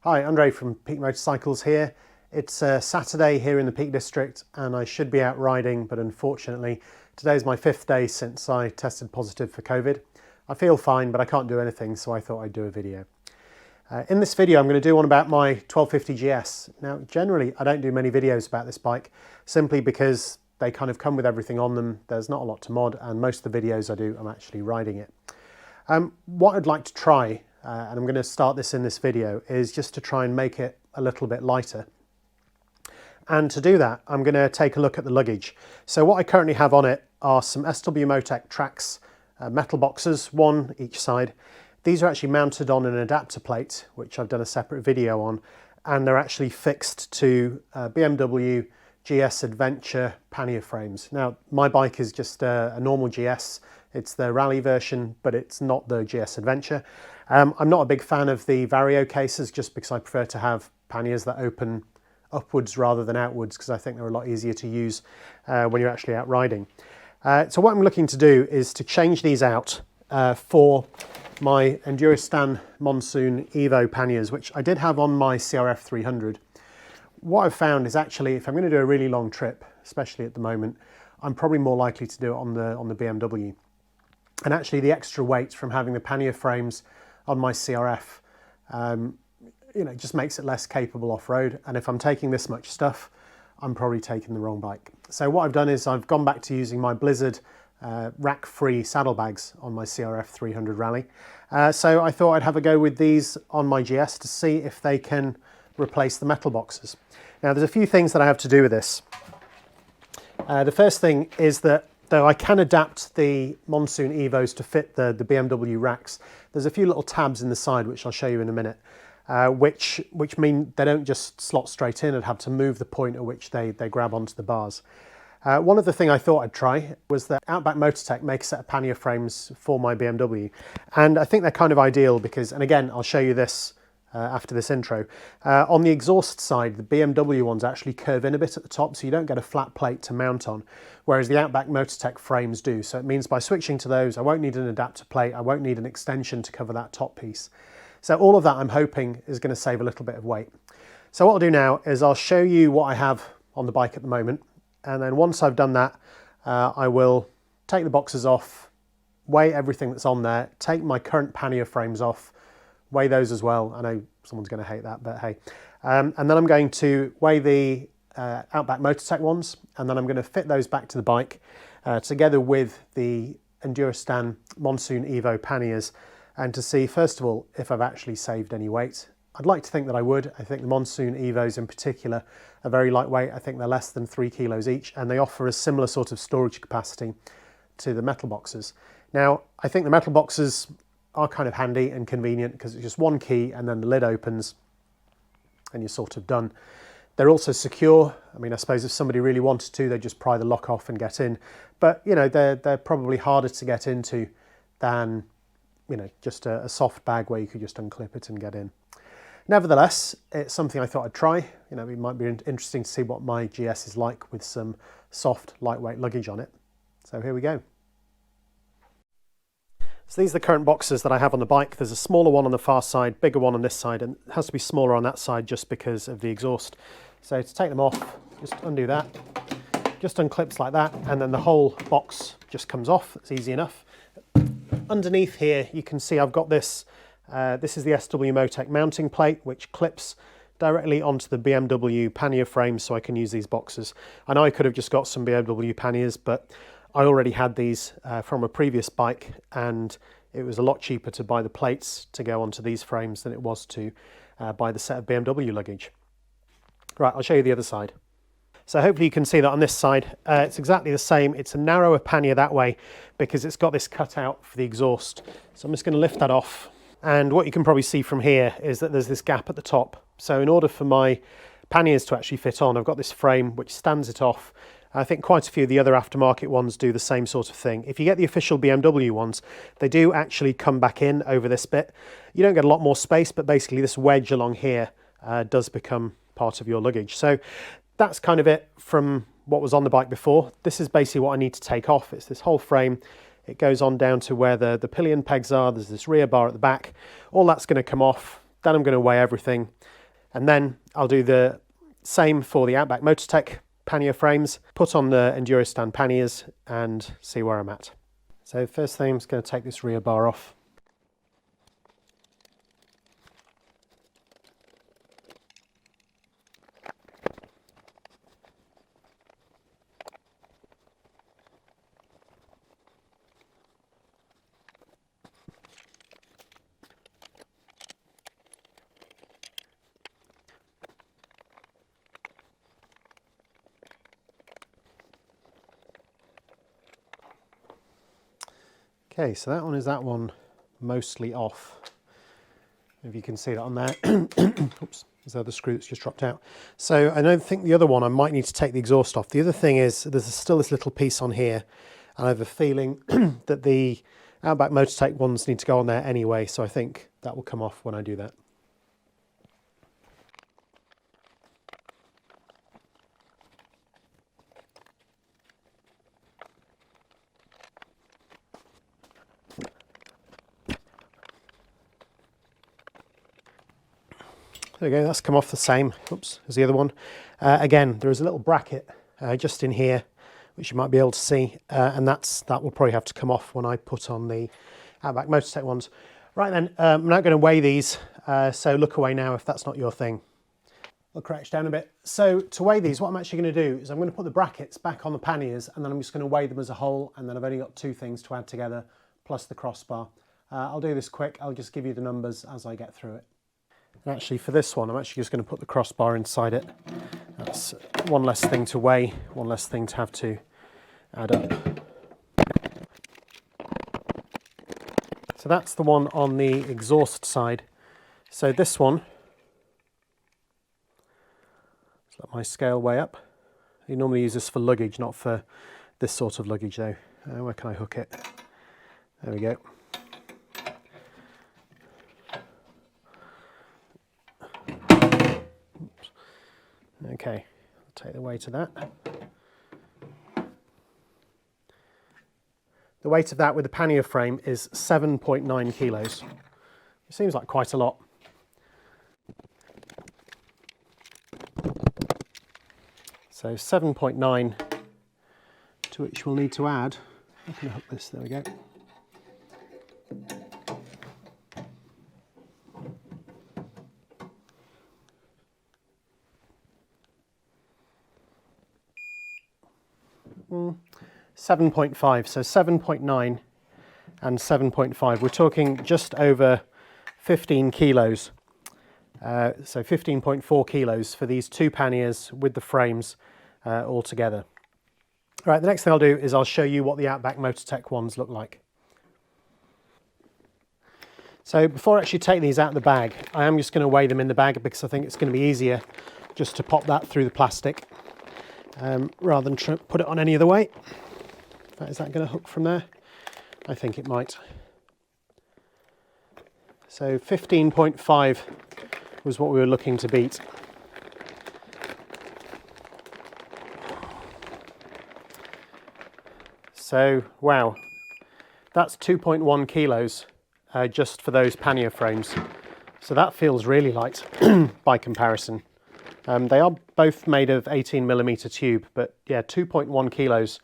Hi, Andre from Peak Motorcycles here. It's Saturday here in the Peak District and I should be out riding, but unfortunately today's my 5th day since I tested positive for COVID. I feel fine, but I can't do anything, so I thought I'd do a video. In this video I'm going to do one about my 1250GS. Now generally I don't do many videos about this bike simply because they kind of come with everything on them. There's not a lot to mod and most of the videos I do I'm actually riding it. What I'd like to try, and I'm going to start this in this video, is just to try and make it a little bit lighter. And to do that, I'm going to take a look at the luggage. So what I currently have on it are some SW-Motech Trax metal boxes, one each side. These are actually mounted on an adapter plate, which I've done a separate video on, and they're actually fixed to BMW GS Adventure Pannier Frames. Now, my bike is just a normal GS. It's the rally version, but it's not the GS Adventure. I'm not a big fan of the Vario cases just because I prefer to have panniers that open upwards rather than outwards because I think they're a lot easier to use when you're actually out riding. So what I'm looking to do is to change these out for my Enduristan Monsoon Evo Panniers, which I did have on my CRF 300. What I've found is actually if I'm going to do a really long trip, especially at the moment, I'm probably more likely to do it on the BMW. And actually the extra weight from having the pannier frames on my CRF, just makes it less capable off-road. And if I'm taking this much stuff, I'm probably taking the wrong bike. So what I've done is I've gone back to using my Blizzard rack-free saddlebags on my CRF 300 Rally. So I thought I'd have a go with these on my GS to see if they can replace the metal boxes. Now there's a few things that I have to do with this. The first thing is that though I can adapt the Monsoon Evos to fit the BMW racks, there's a few little tabs in the side, which I'll show you in a minute, which mean they don't just slot straight in. I'd have to move the point at which they grab onto the bars. One other thing I thought I'd try was that Outback Motortek make a set of pannier frames for my BMW. And I think they're kind of ideal because, and again, I'll show you this after this intro. On the exhaust side, the BMW ones actually curve in a bit at the top, so you don't get a flat plate to mount on, whereas the Outback Motortek frames do. So it means by switching to those, I won't need an adapter plate, I won't need an extension to cover that top piece. So all of that I'm hoping is going to save a little bit of weight. So what I'll do now is I'll show you what I have on the bike at the moment, and then once I've done that, I will take the boxes off, weigh everything that's on there, take my current pannier frames off, weigh those as well. I know someone's going to hate that, but hey. And then I'm going to weigh the Outback Motortek ones, and then I'm going to fit those back to the bike together with the Enduristan Monsoon Evo Panniers, and to see, first of all, if I've actually saved any weight. I'd like to think that I would. I think the Monsoon Evos in particular are very lightweight. I think they're less than 3 kilos each, and they offer a similar sort of storage capacity to the metal boxes. Now, I think the metal boxes are kind of handy and convenient because it's just one key and then the lid opens and you're sort of done. They're also secure. I mean, I suppose if somebody really wanted to, they'd just pry the lock off and get in. But, you know, they're probably harder to get into than, you know, just a soft bag where you could just unclip it and get in. Nevertheless, it's something I thought I'd try. You know, it might be interesting to see what my GS is like with some soft, lightweight luggage on it. So here we go. So these are the current boxes that I have on the bike. There's a smaller one on the far side, bigger one on this side, and it has to be smaller on that side just because of the exhaust. So to take them off, just undo that, just unclips like that, and then the whole box just comes off. It's easy enough. Underneath here, you can see I've got this. This is the SW-Motech mounting plate, which clips directly onto the BMW pannier frame, so I can use these boxes. I know I could have just got some BMW panniers, but I already had these from a previous bike, and it was a lot cheaper to buy the plates to go onto these frames than it was to buy the set of BMW luggage. Right, I'll show you the other side. So hopefully you can see that on this side, it's exactly the same. It's a narrower pannier that way because it's got this cutout for the exhaust. So I'm just going to lift that off. And what you can probably see from here is that there's this gap at the top. So in order for my panniers to actually fit on, I've got this frame which stands it off. I think quite a few of the other aftermarket ones do the same sort of thing. If you get the official BMW ones, they do actually come back in over this bit. You don't get a lot more space, but basically this wedge along here does become part of your luggage. So that's kind of it from what was on the bike before. This is basically what I need to take off. It's this whole frame. It goes on down to where the pillion pegs are. There's this rear bar at the back. All that's going to come off. Then I'm going to weigh everything, and then I'll do the same for the Outback Motortek Pannier Frames, put on the Enduristan Panniers and see where I'm at. So first thing, I'm just going to take this rear bar off. Okay, so that one mostly off. If you can see that on there. Oops, there's the other screw that's just dropped out. So I don't think the other one, I might need to take the exhaust off. The other thing is there's still this little piece on here, and I have a feeling that the Outback Motortek ones need to go on there anyway, so I think that will come off when I do that. There we go, that's come off the same, oops, as the other one. Again, there is a little bracket just in here, which you might be able to see, and that will probably have to come off when I put on the Outback Motortek ones. Right then, I'm now going to weigh these, so look away now if that's not your thing. I'll crouch down a bit. So to weigh these, what I'm actually going to do is I'm going to put the brackets back on the panniers, and then I'm just going to weigh them as a whole, and then I've only got two things to add together, plus the crossbar. I'll do this quick, I'll just give you the numbers as I get through it. And actually for this one, I'm actually just going to put the crossbar inside it. That's one less thing to weigh, one less thing to have to add up. So that's the one on the exhaust side. So this one, let's let my scale weigh up. You normally use this for luggage, not for this sort of luggage though. Where can I hook it? There we go. Okay, I'll take the weight of that. The weight of that with the pannier frame is 7.9 kilos. It seems like quite a lot. So 7.9, to which we'll need to add, I'm going to hook this, there we go. Mm, 7.5, so 7.9 and 7.5. We're talking just over 15 kilos. So 15.4 kilos for these two panniers with the frames all together. Right, the next thing I'll do is I'll show you what the Outback Motortek ones look like. So before I actually take these out of the bag, I am just going to weigh them in the bag because I think it's going to be easier just to pop that through the plastic rather than put it on any other way. In fact, is that going to hook from there? I think it might. So 15.5 was what we were looking to beat. So, wow, that's 2.1 kilos just for those pannier frames. So that feels really light by comparison. They are both made of 18mm tube, but yeah, 2.1 kilos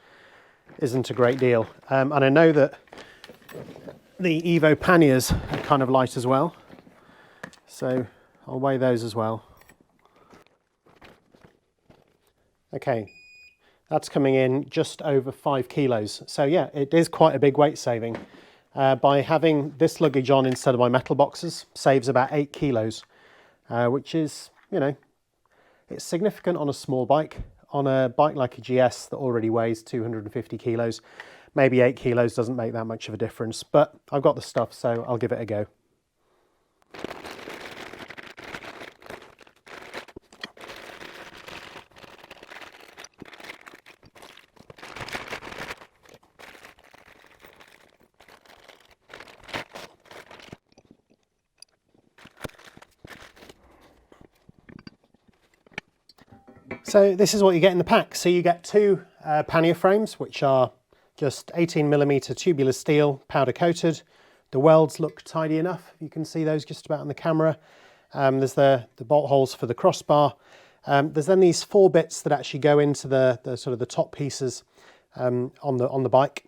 isn't a great deal. And I know that the Evo Panniers are kind of light as well. So I'll weigh those as well. Okay, that's coming in just over 5 kilos. So yeah, it is quite a big weight saving. By having this luggage on instead of my metal boxes, saves about 8 kilos, which is, you know, it's significant on a small bike. On a bike like a GS that already weighs 250 kilos, maybe 8 kilos doesn't make that much of a difference, but I've got the stuff, so I'll give it a go. So this is what you get in the pack. So you get two pannier frames, which are just 18mm tubular steel, powder coated. The welds look tidy enough. You can see those just about on the camera. There's the bolt holes for the crossbar. There's then these 4 bits that actually go into the sort of the top pieces on the bike.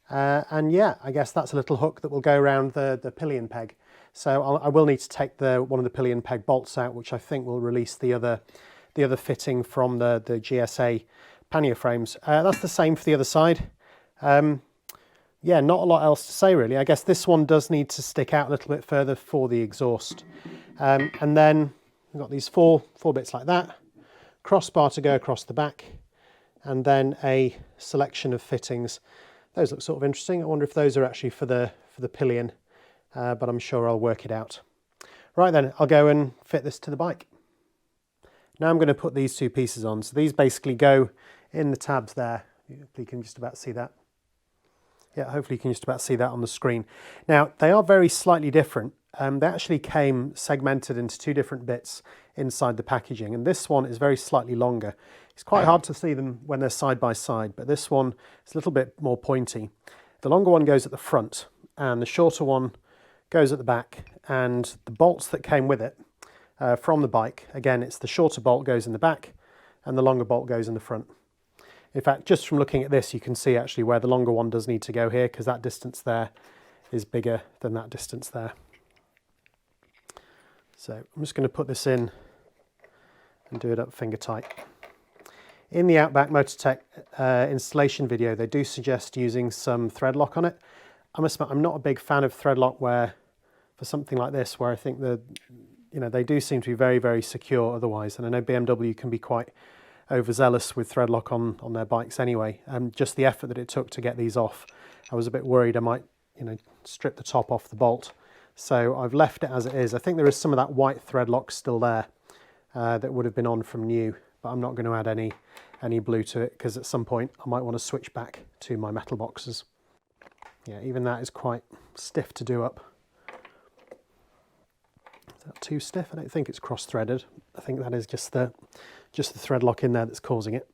And yeah, I guess that's a little hook that will go around the pillion peg. So I will need to take one of the pillion peg bolts out, which I think will release the other fitting from the GSA pannier frames. That's the same for the other side. Yeah, not a lot else to say really. I guess this one does need to stick out a little bit further for the exhaust. And then we've got these four bits like that, crossbar to go across the back, and then a selection of fittings. Those look sort of interesting. I wonder if those are actually for the pillion, but I'm sure I'll work it out. Right then, I'll go and fit this to the bike. Now I'm going to put these 2 pieces on. So these basically go in the tabs there. You can just about see that. Yeah, hopefully you can just about see that on the screen. Now, they are very slightly different. They actually came segmented into 2 different bits inside the packaging, and this one is very slightly longer. It's quite hard to see them when they're side by side, but this one is a little bit more pointy. The longer one goes at the front, and the shorter one goes at the back, and the bolts that came with it from the bike, again, it's the shorter bolt goes in the back, and the longer bolt goes in the front. In fact, just from looking at this, you can see actually where the longer one does need to go here, because that distance there is bigger than that distance there. So I'm just going to put this in and do it up finger tight. In the Outback Motortek installation video, they do suggest using some thread lock on it. I must admit, I'm not a big fan of thread lock for something like this, where I think they do seem to be very, very secure otherwise. And I know BMW can be quite overzealous with thread lock on their bikes anyway. Just the effort that it took to get these off, I was a bit worried I might strip the top off the bolt. So I've left it as it is. I think there is some of that white thread lock still there that would have been on from new, but I'm not going to add any blue to it, because at some point I might want to switch back to my metal boxes. Yeah, even that is quite stiff to do up. Is that too stiff? I don't think it's cross-threaded. I think that is just the thread lock in there that's causing it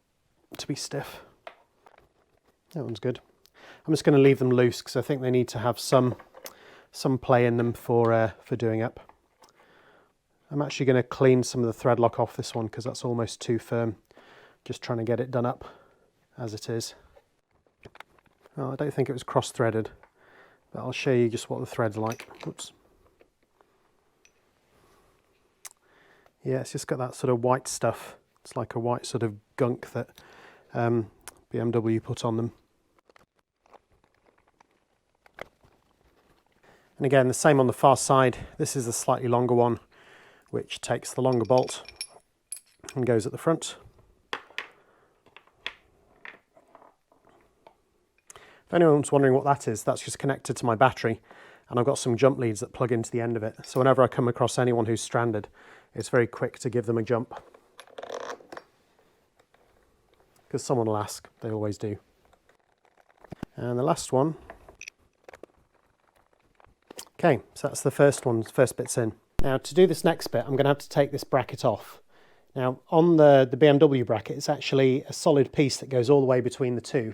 to be stiff. That one's good. I'm just going to leave them loose because I think they need to have some play in them for doing up. I'm actually going to clean some of the thread lock off this one because that's almost too firm. Just trying to get it done up as it is. Well, I don't think it was cross-threaded, but I'll show you just what the thread's like. Oops. Yeah, it's just got that sort of white stuff. It's like a white sort of gunk that BMW put on them. And again, the same on the far side. This is the slightly longer one, which takes the longer bolt and goes at the front. If anyone's wondering what that is, that's just connected to my battery, and I've got some jump leads that plug into the end of it. So whenever I come across anyone who's stranded, it's very quick to give them a jump. Because someone will ask, they always do. And the last one. Okay, so that's the first one, first bit's in. Now to do this next bit, I'm going to have to take this bracket off. Now on the BMW bracket, it's actually a solid piece that goes all the way between the two.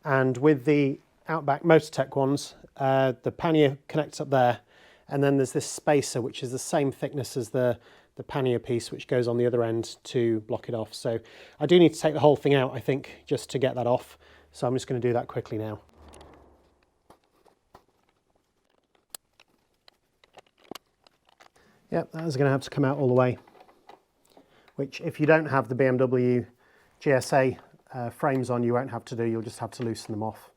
And with the Outback Motortek ones, the pannier connects up there, and then there's this spacer which is the same thickness as the pannier piece which goes on the other end to block it off. So I do need to take the whole thing out, I think, just to get that off. So I'm just going to do that quickly now. Yep, that is going to have to come out all the way, which if you don't have the BMW GSA frames on, you won't have to do, you'll just have to loosen them off.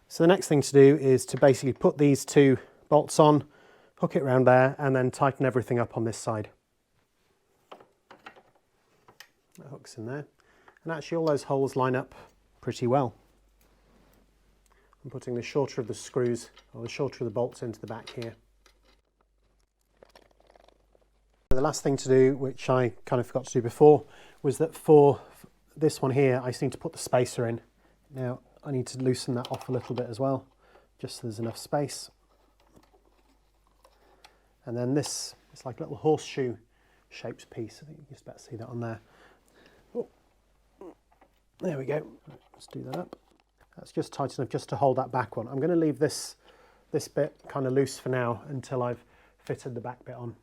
So the next thing to do is to basically put these 2 bolts on, hook it around there, and then tighten everything up on this side. That hook's in there. And actually all those holes line up pretty well. I'm putting the shorter of the screws, or the shorter of the bolts into the back here. The last thing to do, which I kind of forgot to do before, was that for this one here, I just need to put the spacer in. Now, I need to loosen that off a little bit as well, just so there's enough space. And then this, it's like a little horseshoe shaped piece. I think you can just about see that on there. Oh. There we go. Let's do that up. That's just tight enough just to hold that back one. I'm going to leave this bit kind of loose for now until I've fitted the back bit on.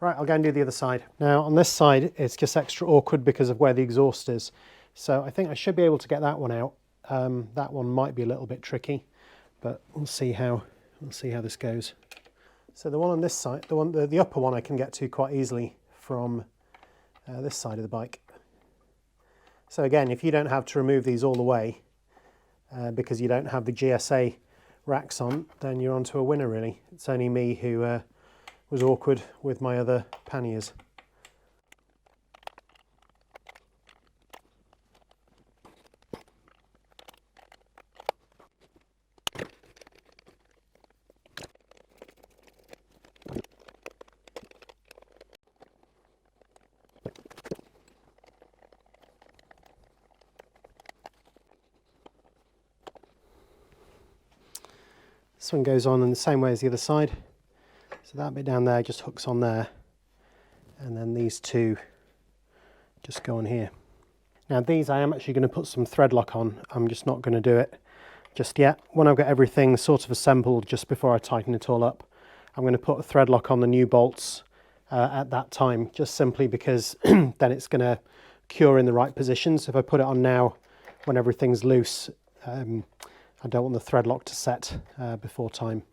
Right, I'll go and do the other side. Now on this side it's just extra awkward because of where the exhaust is. So I think I should be able to get that one out. That one might be a little bit tricky, but we'll see how this goes. So the one on this side, the upper one I can get to quite easily from this side of the bike. So again, if you don't have to remove these all the way because you don't have the GSA racks on, then you're onto a winner really. It's only me who was awkward with my other panniers. This one goes on in the same way as the other side. So that bit down there just hooks on there, and then these two just go on here. Now these I am actually going to put some thread lock on. I'm just not going to do it just yet. When I've got everything sort of assembled, just before I tighten it all up, I'm going to put a thread lock on the new bolts at that time, just simply because then it's going to cure in the right positions. If I put it on now when everything's loose, I don't want the thread lock to set before time.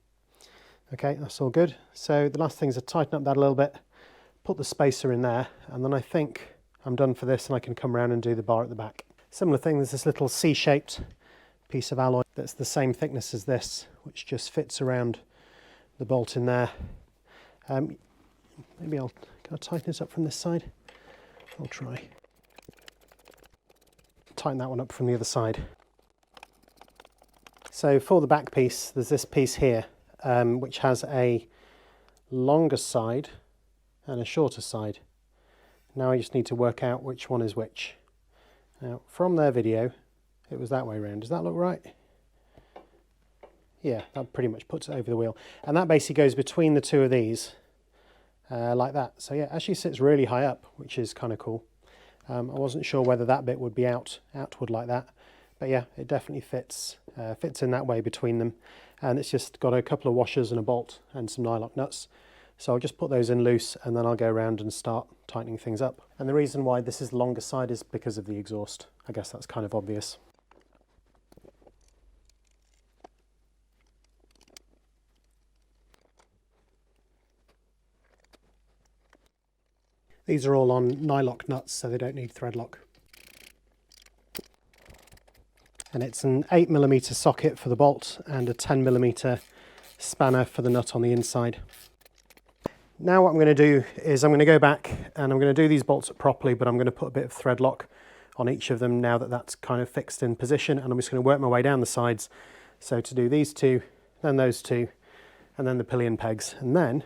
Okay, that's all good. So the last thing is to tighten up that a little bit, put the spacer in there, and then I think I'm done for this and I can come around and do the bar at the back. Similar thing, there's this little C-shaped piece of alloy that's the same thickness as this, which just fits around the bolt in there. Maybe can I tighten this up from this side? I'll try. Tighten that one up from the other side. So for the back piece, there's this piece here, which has a longer side and a shorter side. Now I just need to work out which one is which. Now from their video, it was that way around. Does that look right? Yeah, that pretty much puts it over the wheel. And that basically goes between the two of these, like that. So yeah, it actually sits really high up, which is kind of cool. I wasn't sure whether that bit would be outward like that. But yeah, it definitely fits in that way between them. And it's just got a couple of washers and a bolt and some nylock nuts. So I'll just put those in loose and then I'll go around and start tightening things up. And the reason why this is the longer side is because of the exhaust. I guess that's kind of obvious. These are all on nylock nuts, so they don't need thread lock. And it's an 8mm socket for the bolt and a 10mm spanner for the nut on the inside. Now what I'm going to do is I'm going to go back and I'm going to do these bolts up properly, but I'm going to put a bit of thread lock on each of them now that that's kind of fixed in position, and I'm just going to work my way down the sides. So to do these two, then those two, and then the pillion pegs, and then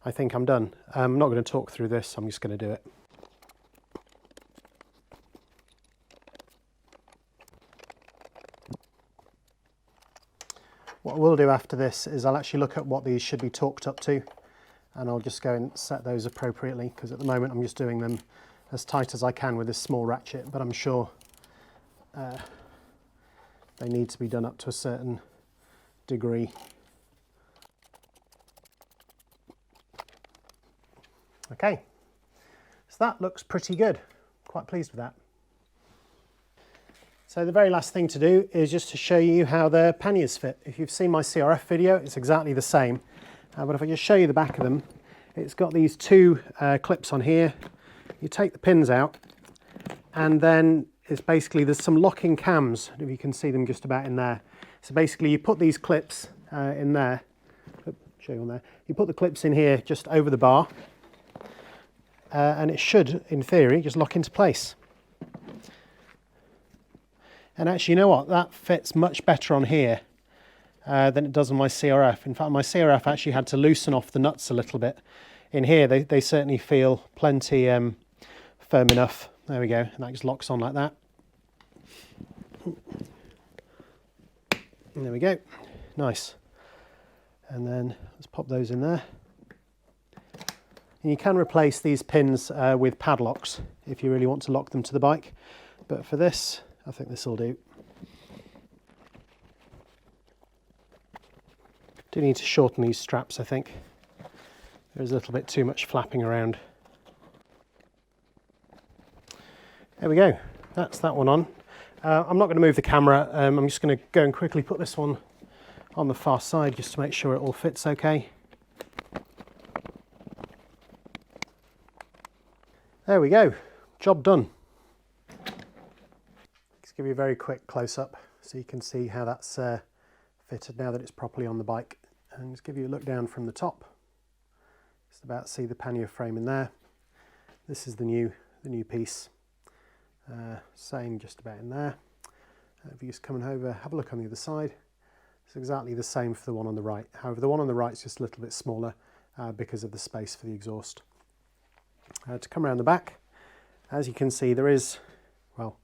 I think I'm done. I'm not going to talk through this, I'm just going to do it. What we'll do after this is I'll actually look at what these should be torqued up to, and I'll just go and set those appropriately, because at the moment I'm just doing them as tight as I can with this small ratchet, but I'm sure they need to be done up to a certain degree. Okay, so that looks pretty good. Quite pleased with that. So the very last thing to do is just to show you how the panniers fit. If you've seen my CRF video, it's exactly the same. But if I just show you the back of them, it's got these two clips on here. You take the pins out, and then it's basically, there's some locking cams, if you can see them just about in there. So basically you put these clips in there, show you on there. You put the clips in here just over the bar, and it should, in theory, just lock into place. And actually, you know what? That fits much better on here than it does on my CRF. In fact, my CRF actually had to loosen off the nuts a little bit. In here, they certainly feel plenty firm enough. There we go. And that just locks on like that. And there we go. Nice. And then let's pop those in there. And you can replace these pins with padlocks if you really want to lock them to the bike. but for this, I think this will do. Do need to shorten these straps, I think. There's a little bit too much flapping around. There we go, that's that one on. I'm not going to move the camera, I'm just going to go and quickly put this one on the far side just to make sure it all fits okay. There we go, job done. Let's give you a very quick close-up so you can see how that's fitted now that it's properly on the bike. And just give you a look down from the top. Just about see the pannier frame in there. This is the new piece. Same just about in there. If you just come over, have a look on the other side. It's exactly the same for the one on the right. However, the one on the right is just a little bit smaller because of the space for the exhaust. To come around the back, as you can see, there is, well,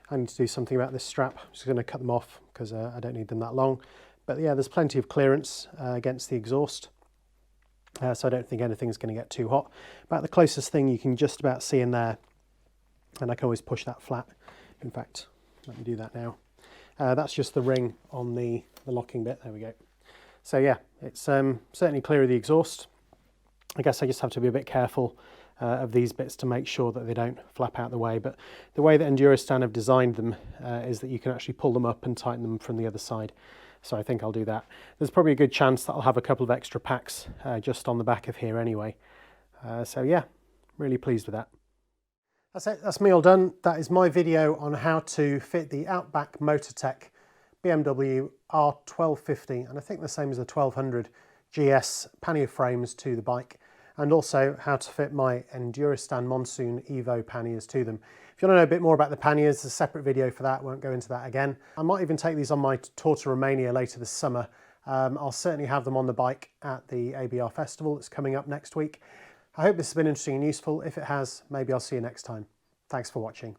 I need to do something about this strap. I'm just going to cut them off because I don't need them that long. But yeah, there's plenty of clearance against the exhaust, so I don't think anything's going to get too hot. About the closest thing you can just about see in there, and I can always push that flat. In fact, let me do that now. That's just the ring on the locking bit. There we go. So yeah, it's certainly clear of the exhaust. I guess I just have to be a bit careful of these bits to make sure that they don't flap out the way. But the way that Enduristan have designed them is that you can actually pull them up and tighten them from the other side. So I think I'll do that. There's probably a good chance that I'll have a couple of extra packs just on the back of here anyway. So yeah, really pleased with that. That's it, that's me all done. That is my video on how to fit the Outback Motortek BMW R1250, and I think the same as the 1250GS pannier frames to the bike, and also how to fit my Enduristan Monsoon Evo Panniers to them. If you want to know a bit more about the panniers, there's a separate video for that, won't go into that again. I might even take these on my tour to Romania later this summer. I'll certainly have them on the bike at the ABR festival that's coming up next week. I hope this has been interesting and useful. If it has, maybe I'll see you next time. Thanks for watching.